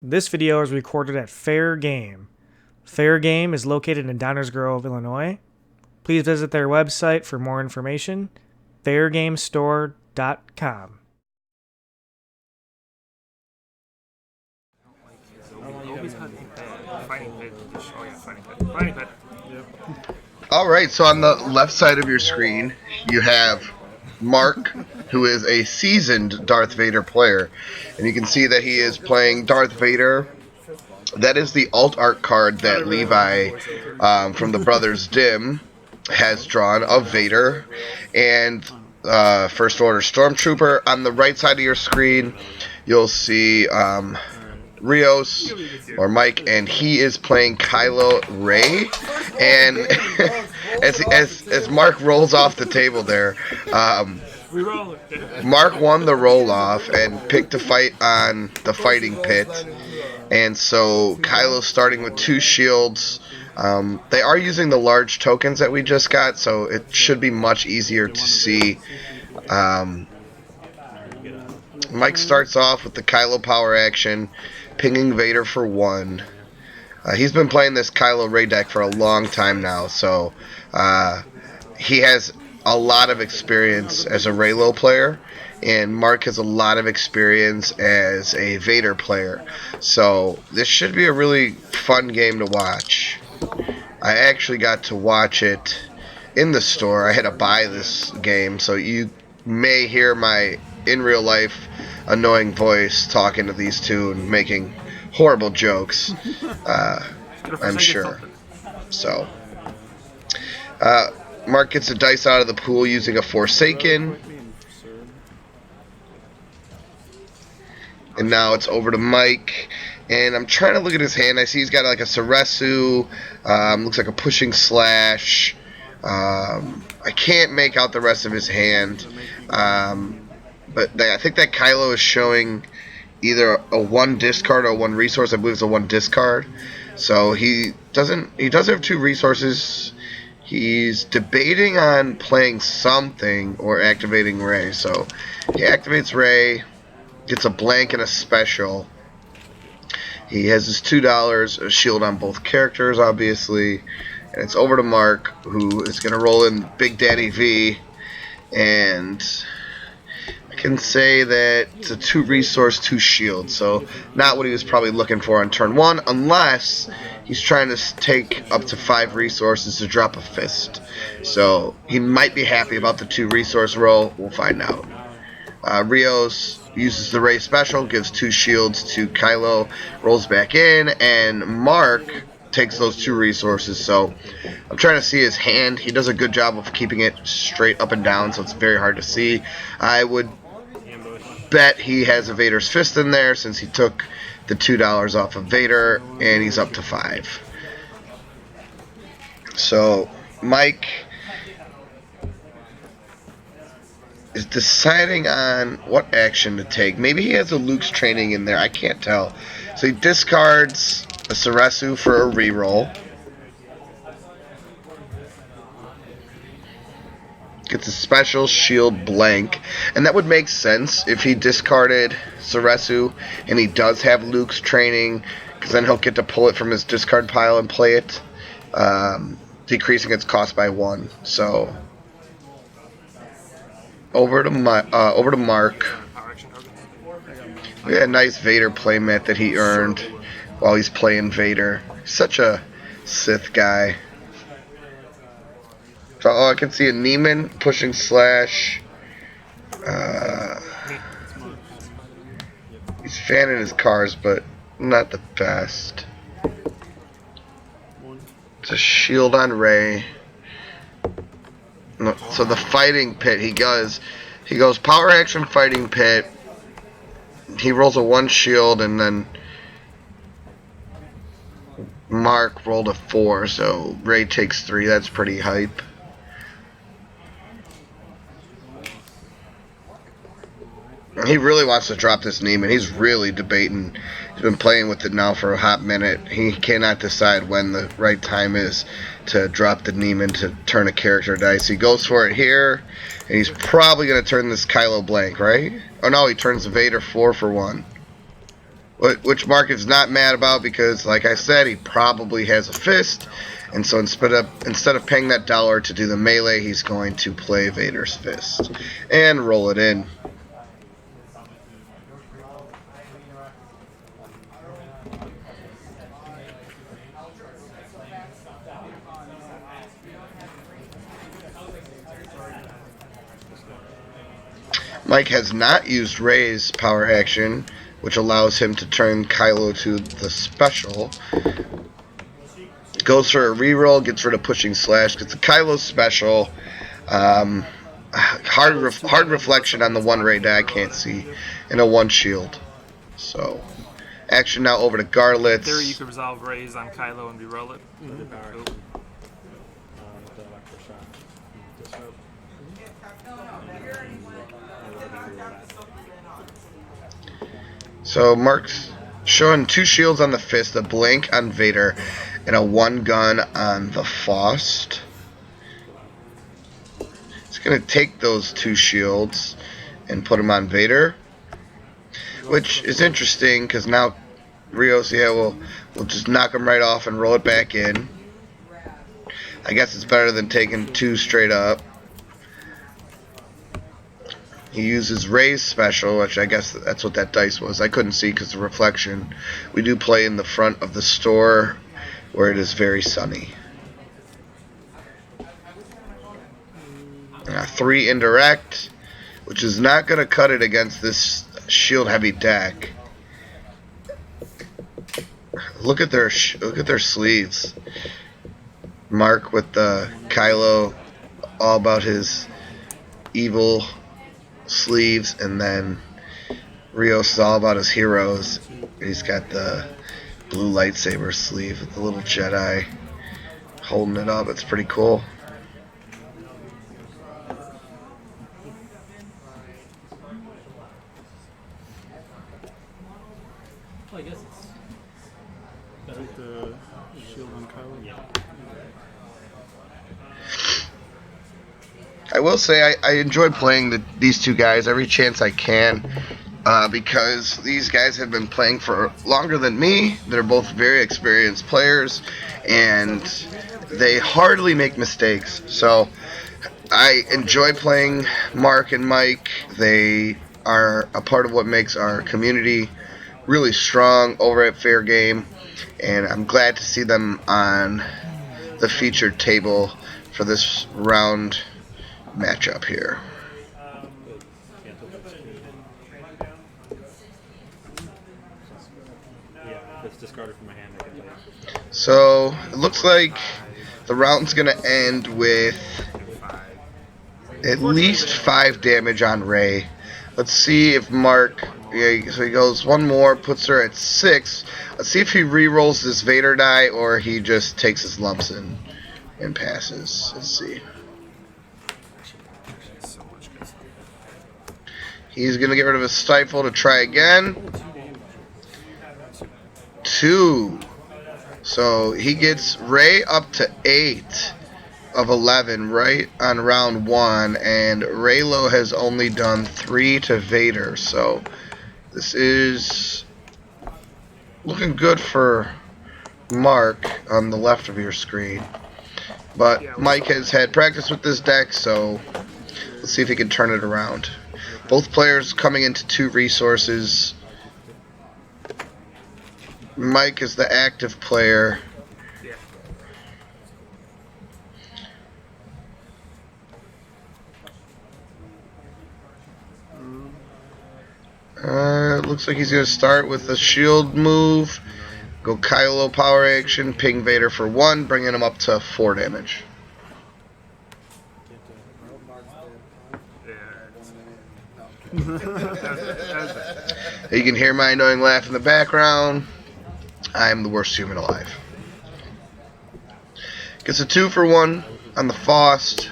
This video is recorded at Fair Game. Fair Game is located in Downers Grove, Illinois. Please visit their website for more information, fairgamestore.com. Alright, so on the left side of your screen, you have Mark, who is a seasoned Darth Vader player. And you can see that he is playing Darth Vader. That is the alt art card that Levi from the Brothers Dimm has drawn of Vader. And First Order Stormtrooper. On the right side of your screen, you'll see Rios or Mike, and he is playing Kylo Ray. And as Mark rolls off the table there, Mark won the roll off and picked to fight on the fighting pit. And so Kylo's starting with 2 shields. They are using the large tokens that we just got, so it should be much easier to see. Mike starts off with the Kylo power action, pinging Vader for 1. He's been playing this Kylo Ray deck for a long time now, so he has a lot of experience as a Raylo player, and Mark has a lot of experience as a Vader player. So this should be a really fun game to watch. I actually got to watch it in the store. I had to buy this game, so you may hear my in real life annoying voice talking to these two and making horrible jokes, I'm sure. So Mark gets a dice out of the pool using a Forsaken, and now it's over to Mike. And I'm trying to look at his hand. I see he's got like a Ceresu, looks like a Pushing Slash. I can't make out the rest of his hand, but I think that Kylo is showing either a 1 discard or 1 resource. I believe it's a 1 discard. So he does have 2 resources. He's debating on playing something or activating Ray. So he activates Ray, gets a blank and a special. He has his $2, a shield on both characters, obviously. And it's over to Mark, who is going to roll in Big Daddy V. And I can say that it's a 2 resource, 2 shield. So not what he was probably looking for on turn 1, unless he's trying to take up to 5 resources to drop a fist. So he might be happy about the 2 resource roll. We'll find out. Rios uses the Ray special, gives 2 shields to Kylo, rolls back in, and Mark takes those 2 resources. So I'm trying to see his hand. He does a good job of keeping it straight up and down, so it's very hard to see. I would bet he has a Vader's Fist in there since he took the $2 off of Vader, and he's up to 5. So Mike is deciding on what action to take. Maybe he has a Luke's training in there. I can't tell. So he discards a Ceresu for a reroll. Gets a special shield blank. And that would make sense if he discarded Ceresu and he does have Luke's training, because then he'll get to pull it from his discard pile and play it, decreasing its cost by 1. So over to Mark. We had a nice Vader playmat that he earned while he's playing Vader. Such a Sith guy. So I can see a Neiman, Pushing Slash. He's fanning his cars, but not the best. It's a shield on Ray. No, so the fighting pit, he goes power action fighting pit. He rolls a 1 shield, and then Mark rolled a 4, so Ray takes 3. That's pretty hype. He really wants to drop this Neiman. He's really debating. He's been playing with it now for a hot minute. He cannot decide when the right time is to drop the Neiman to turn a character dice. He goes for it here, and he's probably going to turn this Kylo blank, right? Oh no, he turns the Vader 4 for 1. which Mark is not mad about because, like I said, he probably has a fist, and so instead of paying that dollar to do the melee, he's going to play Vader's fist and roll it in. Mike has not used Rey's power action, which allows him to turn Kylo to the special. Goes for a reroll, gets rid of pushing slash, gets the Kylo special. Hard reflection on the one Rey that I can't see, and a one shield. So, action now over to Garlitz. In theory, you could resolve Rey's on Kylo and reroll it. Cool. So Mark's showing 2 shields on the fist, a blank on Vader, and a 1 gun on the Faust. He's going to take those 2 shields and put them on Vader, which is interesting because now Rios, will just knock him right off and roll it back in. I guess it's better than taking 2 straight up. He uses Rey's special, which I guess that's what that dice was. I couldn't see because of the reflection. We do play in the front of the store where it is very sunny. 3 indirect, which is not going to cut it against this shield heavy deck. Look at their sleeves. Mark with the Kylo, all about his evil sleeves, and then Rios is all about his heroes. He's got the blue lightsaber sleeve with the little Jedi holding it up. It's pretty cool. Well, I guess it's better with the shield on Kylo. Yeah. I will say I enjoy playing these 2 guys every chance I can because these guys have been playing for longer than me. They're both very experienced players, and they hardly make mistakes. So I enjoy playing Mark and Mike. They are a part of what makes our community really strong over at Fair Game, and I'm glad to see them on the featured table for this round matchup here. So it looks like the round's gonna end with at least 5 damage on Rey. Let's see if Mark, so he goes 1 more, puts her at 6. Let's see if he re-rolls this Vader die or he just takes his lumps and passes. Let's see. He's going to get rid of his stifle to try again. 2. So he gets Rey up to 8 of 11 right on round 1. And Reylo has only done 3 to Vader. So this is looking good for Mark on the left of your screen. But Mike has had practice with this deck, so let's see if he can turn it around. Both players coming into 2 resources. Mike is the active player. Looks like he's going to start with a shield move. Go Kylo power action, ping Vader for 1, bringing him up to 4 damage. You can hear my annoying laugh in the background. I am the worst human alive. Gets a 2 for 1 on the Faust,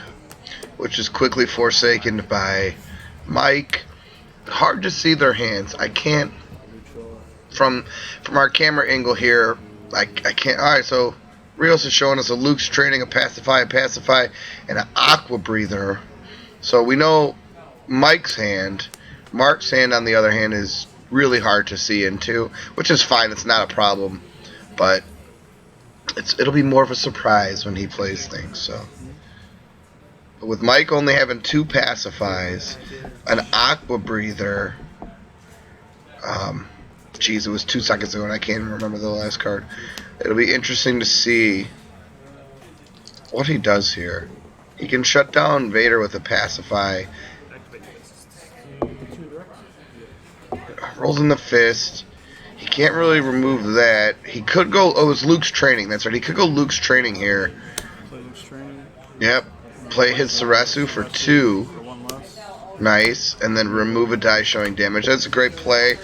which is quickly forsaken by Mike. Hard to see their hands. I can't, from our camera angle here, I can't. Alright, so Rios is showing us a Luke's training, a Pacify, and an Aqua Breather. So we know Mike's hand. Mark's hand, on the other hand, is really hard to see into, which is fine. It's not a problem, but it'll be more of a surprise when he plays things. So, but with Mike only having 2 pacifies, an aqua breather. Geez, it was 2 seconds ago, and I can't even remember the last card. It'll be interesting to see what he does here. He can shut down Vader with a pacify. Rolls in the fist. He can't really remove that. He could go. Oh, it's Luke's training. That's right. He could go Luke's training here. Play Luke's training. Yep. Play his Sarasu for 2. For 1 less. Nice. And then remove a die showing damage. That's a great play.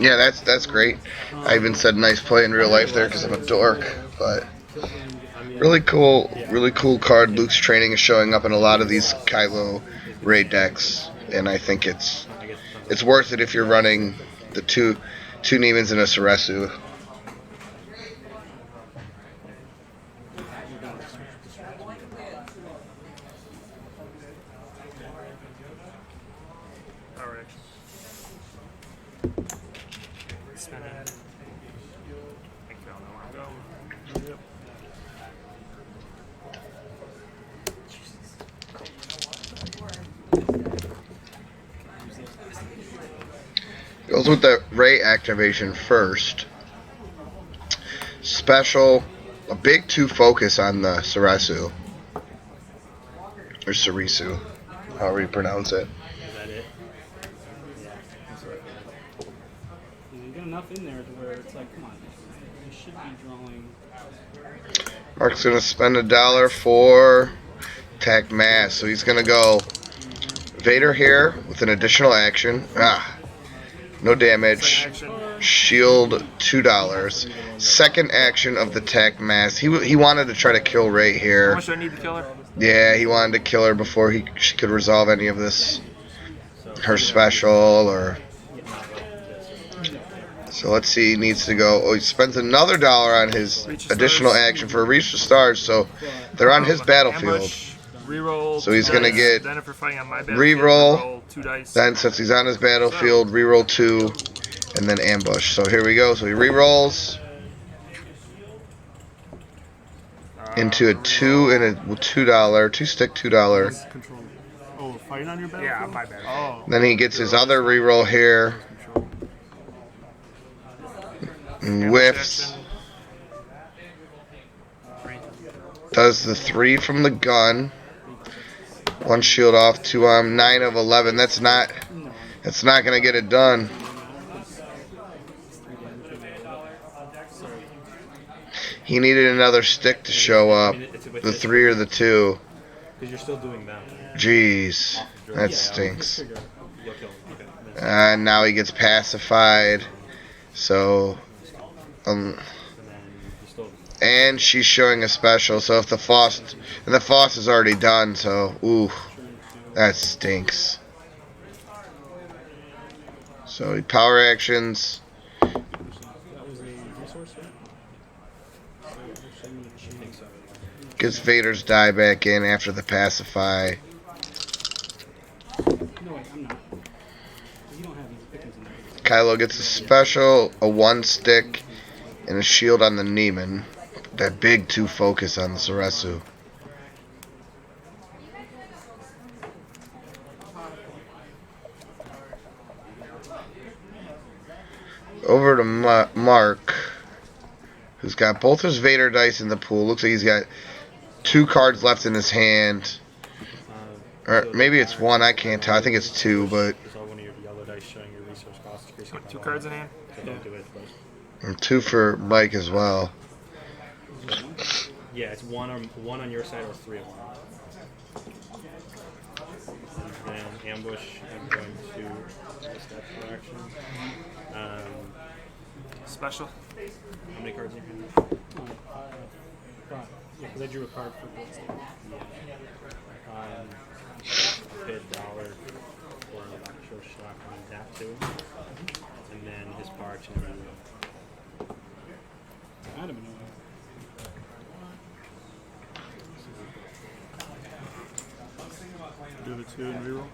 Yeah, that's great. I even said nice play in real life there because I'm a dork. But really cool card. Luke's training is showing up in a lot of these Kylo raid decks, and I think it's worth it if you're running the two Nemans and a Sarasu. Goes with the Ray activation first. Special, a big 2 focus on the Sarasu. Or Sarisu, however you pronounce it. Is that it? Yeah. You got enough in there to where it's like, come on, you should be drawing. Mark's going to spend $1 for attack mass. So he's going to go Vader here with an additional action. No damage. Shield $2. Second action of the attack mass. He wanted to try to kill Ray here. How much do I need to kill her? Yeah, he wanted to kill her before she could resolve any of this. Her special or. So let's see. He needs to go. Oh, he spends another $1 on his additional action for a reach the stars. So they're on his battlefield. Reroll. So he's gonna get then if we're fighting on my reroll. 2 dice. Then since he's on his battlefield, reroll 2, and then ambush. So here we go. So he rerolls into a 2 and a $2, 2 stick $2. Control. Oh, fighting on your battlefield? Yeah, on my battlefield. Oh. Then he gets his other reroll here. And whiffs. Does the 3 from the gun. 1 shield off, 2 arm, 9 of 11. That's not gonna get it done. He needed another stick to show up. The 3 or the 2. Because you're still doing that. Jeez, that stinks. And now he gets pacified. So, and she's showing a special. So if the Fost is already done. So, ooh, that stinks. So he power actions. Gets Vader's die back in after the pacify. Kylo gets a special, a 1 stick, and a shield on the Neiman. That big 2 focus on the Sarasu. Over to Mark, who's got both his Vader dice in the pool. Looks like he's got 2 cards left in his hand. Or maybe it's 1, I can't tell. I think it's 2, but. One of your yellow dice showing your resource cost. 2 cards in hand? So don't do it, but And 2 for Mike as well. yeah, it's one on your side or 3 of them. And then ambush, I'm going to step for action. Special? How many cards in your hand? Yeah, because I drew a card for both. Paid $1 for an actual shock on that too. And then his power action and reroll. Adam, do the 2 and reroll.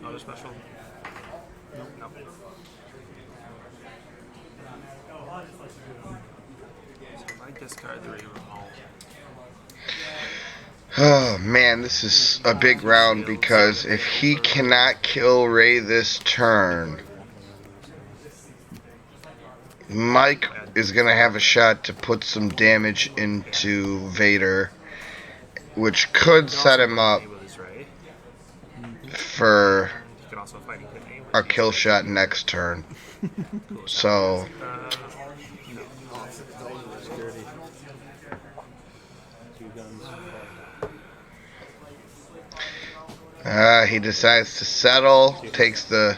Other special? Nope. Nope. So if I discard the reroll. Oh man, this is a big round because if he cannot kill Rey this turn, Mike is going to have a shot to put some damage into Vader, which could set him up for a kill shot next turn. So he decides to settle, takes the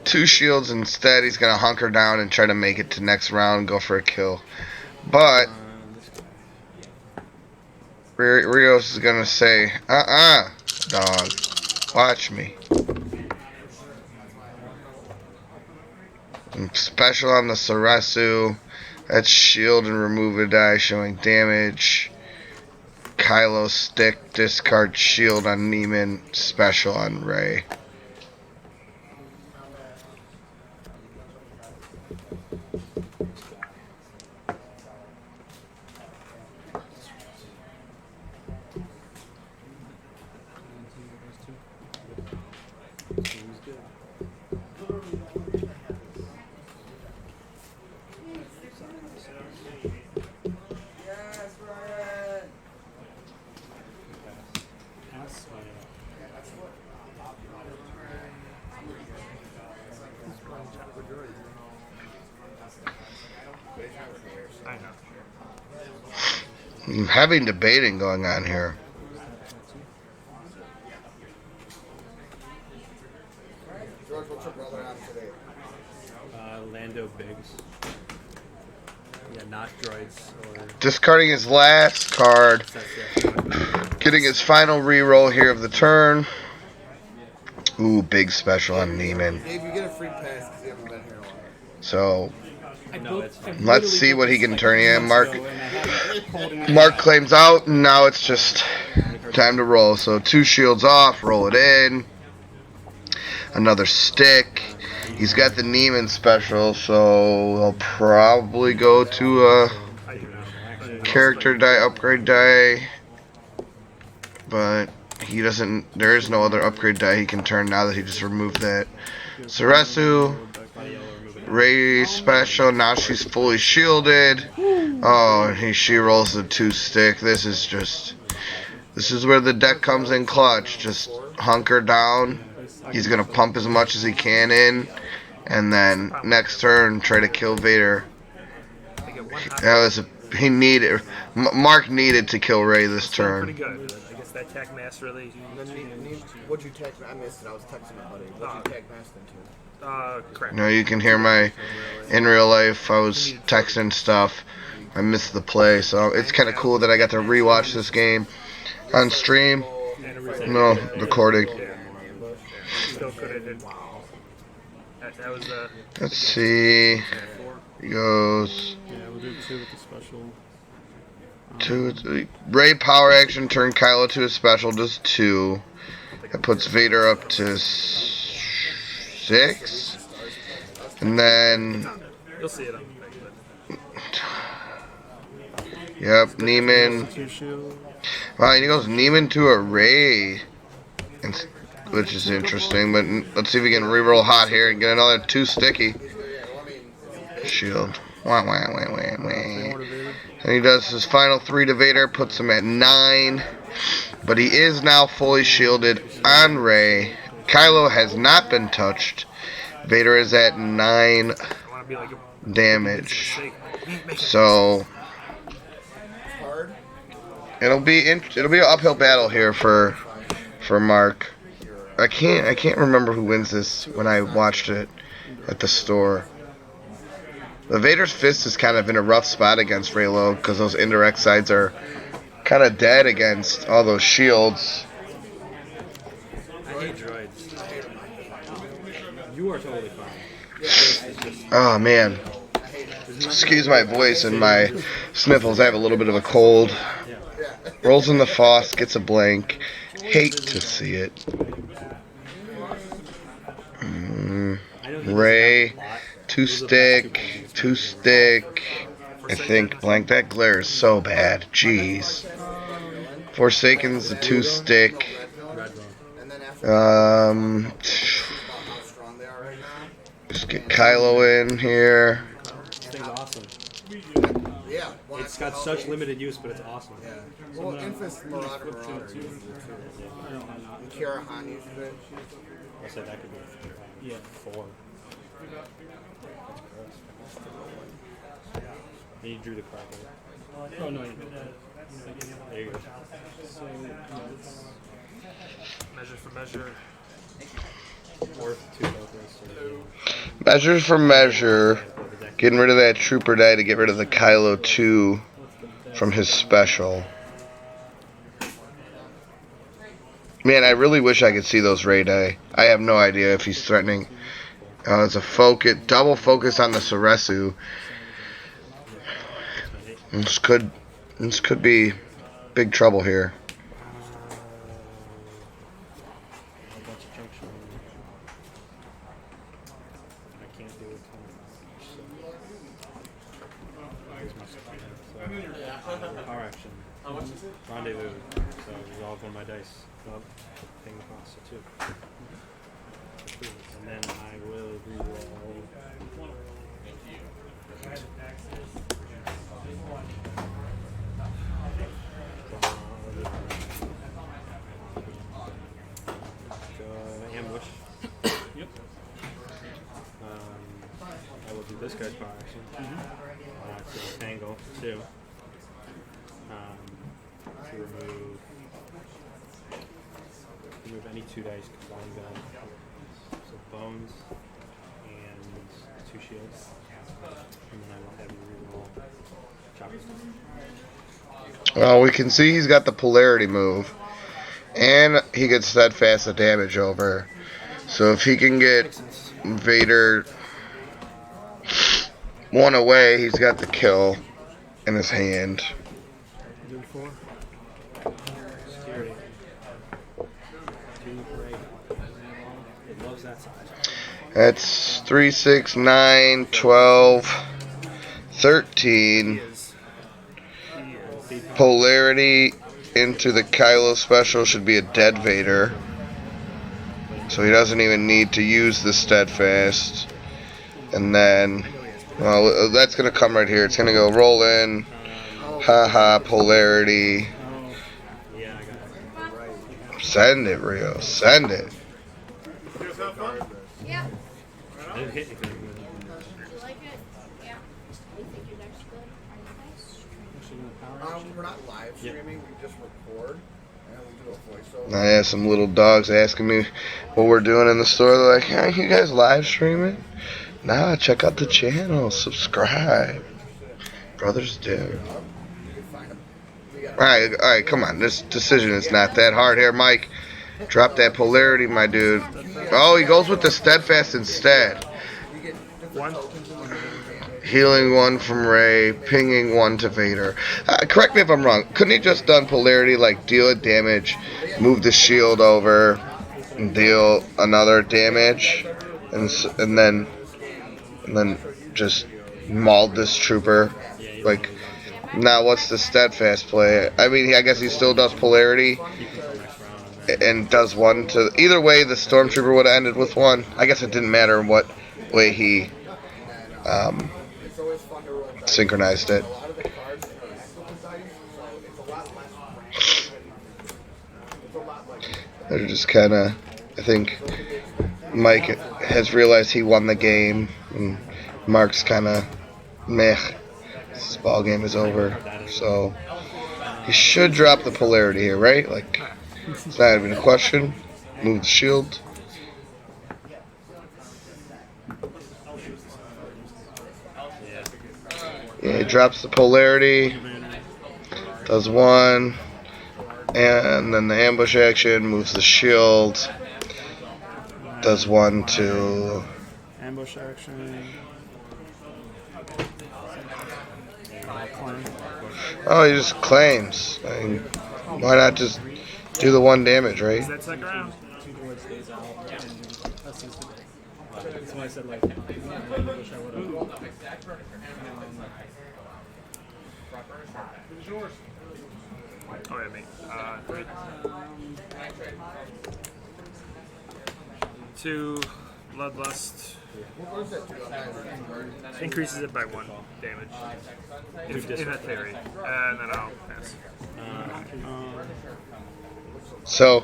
2 shields instead. He's going to hunker down and try to make it to next round, go for a kill. But Rios is going to say, dog, watch me. And special on the Sarasu. That's shield and remove a die showing damage. Kylo stick, discard shield on Neiman, special on Rey. I'm having debating going on here. George, what's your brother on today? Lando Biggs. Yeah, not droids or. Discarding his last card. Getting his final reroll here of the turn. Ooh, big special on Neiman. Dave, you get a free pass because you haven't been here a while. So No, let's see what he can turn in. Mark claims out, and now it's just time to roll. So 2 shields off, roll it in. Another stick. He's got the Neiman special, so he'll probably go to a character die, upgrade die. But he doesn't, there is no other upgrade die he can turn now that he just removed that. Sarasu. Rey special, now she's fully shielded. Oh, and she rolls the 2 stick. This is where the deck comes in clutch. Just hunker down. He's gonna pump as much as he can in, and then next turn try to kill Vader. He needed, Mark needed to kill Rey this turn. Pretty good. I guess that tag mass really. What'd you tag? I missed it. I was texting my buddy. What'd you tag mass into? Correct. No, you can hear in real life, I was texting stuff. I missed the play, so it's kind of cool that I got to rewatch this game on stream. No, recording. Still could have did. That was Let's see. He goes. Yeah, we'll do 2 with the special. 2. Rey power action, turn Kylo to a special, does 2. That puts Vader up to 6. And then. You'll see it. Yep, Neiman. 2 shield. Wow, he goes Neiman to a Rey. Which is interesting, but let's see if we can reroll hot here and get another 2 sticky. Shield. Wah, wah, wah, wah, wah. And he does his final 3 to Vader, puts him at 9. But he is now fully shielded on Rey. Kylo has not been touched. Vader is at 9 damage. So it'll be an uphill battle here for Mark. I can't remember who wins this when I watched it at the store. The Vader's fist is kind of in a rough spot against Reylo because those indirect sides are kind of dead against all those shields. I hate droids. You are totally fine. Oh man. Excuse my voice and my sniffles. I have a little bit of a cold. Rolls in the Foss, gets a blank. Hate to see it. I know he doesn't Ray, have a lot. two Those are the last stick, pages. two stick. I think blank. That glare is so bad. Jeez. Forsaken's a two stick. Red Bone. And then after about how strong they are right now. Just get Kylo in here. This thing's awesome. Yeah. Well, It's got such limited use, but it's awesome. Yeah. Well, Infus Marauder uses it too. And Kiara Han uses it. I said that could be 4. That's gross. And you drew the card. Right? Oh, no, you didn't. There you go. So, it's measure for measure. Or 2 tokens. Measure for measure. Getting rid of that Trooper die to get rid of the Kylo 2 from his special. Man, I really wish I could see those Ray die. I have no idea if he's threatening. It's a focus, double focus on the Ceresu. This could be big trouble here. I can't do it. Power action. Rendezvous. So resolve one of my dice. Well, thing costs a 2. And then I will reroll. Ambush. Yep. I will do this guy's power action. To tangle 2. To remove any 2 dice combined gun. So bones and 2 shields. And then I will have you reroll chopper. Well, we can see he's got the polarity move. And he gets steadfast the damage over. So if he can get Vader 1 away, he's got the kill in his hand. Do 4. Security. 2 for 8. It loves that size. That's 3, 6, 9, 12, 13. Polarity into the Kylo special should be a dead Vader. So he doesn't even need to use the steadfast. And then, well, that's going to come right here. It's going to go roll in. Haha, polarity. Yeah, I got it. Send it, Rio. Send it. Yeah. I didn't hit anything. Did you like it? Yeah. You think your deck's good? Are you guys? We're not live streaming. We just record and we do a voiceover. I have some little dogs asking me what we're doing in the store. They're like, hey, you guys live streaming? Nah, check out the channel. Subscribe. Brothers Dimm. Alright, come on. This decision is not that hard here, Mike. Drop that polarity, my dude. Oh, he goes with the steadfast instead. Healing 1 from Ray, pinging 1 to Vader. Correct me if I'm wrong. Couldn't he just done polarity, like deal a damage, move the shield over, and deal another damage, and then just mauled this trooper? Like, now what's the steadfast play? I mean, I guess he still does polarity and does 1 to. Either way, the Stormtrooper would have ended with 1. I guess it didn't matter what way he synchronized it. They're just kind of, I think Mike has realized he won the game, and Mark's kind of meh. This ball game is over, so he should drop the polarity here, right? Like, it's not even a question. Move the shield. Yeah, he drops the polarity, does 1, and then the ambush action, moves the shield, does 1 to Ambush action. Oh, he just claims. I mean, why not just do the 1 damage, right? That second round. That's why I said, like, I wish I would have. Oh, yeah, mate. 3. 2. Bloodlust. Increases it by 1 damage. In that theory. And then I'll pass. So,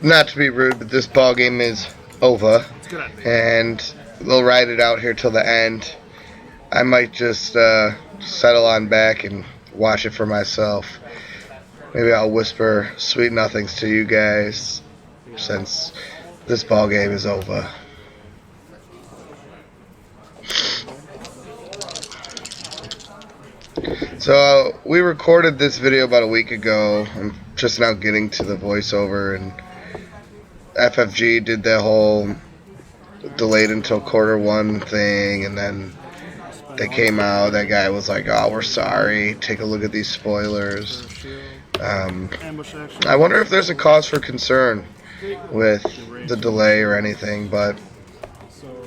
not to be rude, but this ball game is over, It's good on me. and we'll ride it out here till the end. I might just settle on back and watch it for myself. Maybe I'll whisper sweet nothings to you guys, since this ball game is over. So we recorded this video about a week ago. I'm just now getting to the voiceover, and FFG did that whole delayed until Q1 thing, and then they came out. That guy was like, "Oh, we're sorry. Take a look at these spoilers." Ambush action. I wonder if there's a cause for concern with the delay or anything, but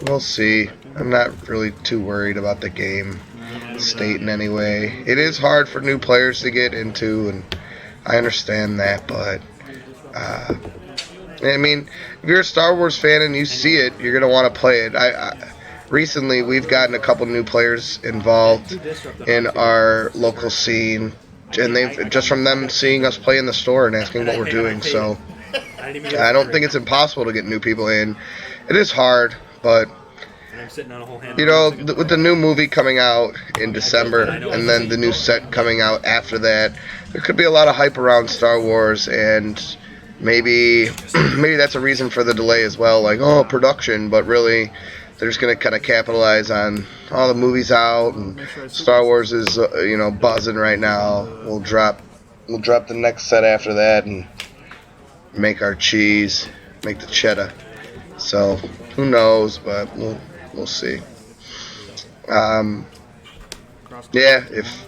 we'll see. I'm not really too worried about the game state in any way. It is hard for new players to get into, and I understand that, but I mean, if you're a Star Wars fan and you see it, you're gonna want to play it. Recently we've gotten a couple new players involved in our local scene, and they've just from them seeing us play in the store and asking what we're doing. So I don't think it's impossible to get new people in. It is hard, but you know, with the new movie coming out in December and then the new set coming out after that, there could be a lot of hype around Star Wars, and maybe that's a reason for the delay as well. Like, oh, production, but really they're just gonna kind of capitalize on all the movies out, and Star Wars is you know, buzzing right now. We'll drop the next set after that and make our cheese, make the cheddar. So who knows, but we'll see. Yeah, if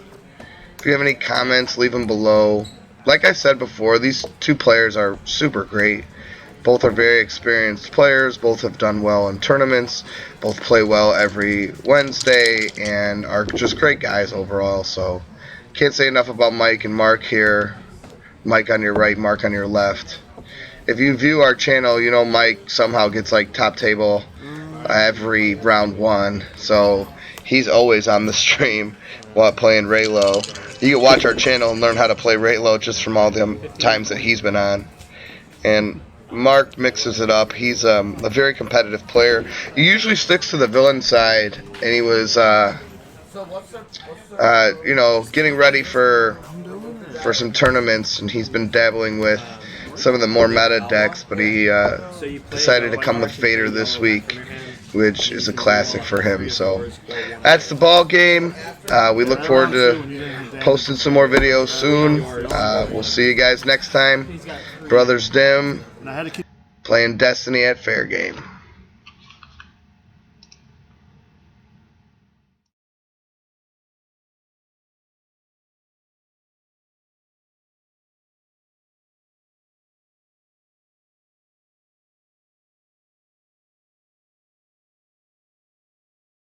you have any comments, leave them below. Like I said before, these two players are super great. Both are very experienced players. Both have done well in tournaments. Both play well every Wednesday and are just great guys overall. So can't say enough about Mike and Mark here. Mike on your right, Mark on your left. If you view our channel, you know Mike somehow gets like top table every round 1. So he's always on the stream while playing Raylo. You can watch our channel and learn how to play Raylo just from all the times that he's been on. And Mark mixes it up. He's a very competitive player. He usually sticks to the villain side, and he was, you know, getting ready for some tournaments, and he's been dabbling with some of the more meta decks, but he decided to come with Vader this week, which is a classic for him. So that's the ball game. We look forward to posting some more videos soon. We'll see you guys next time. Brothers Dimm, playing Destiny at Fair Game.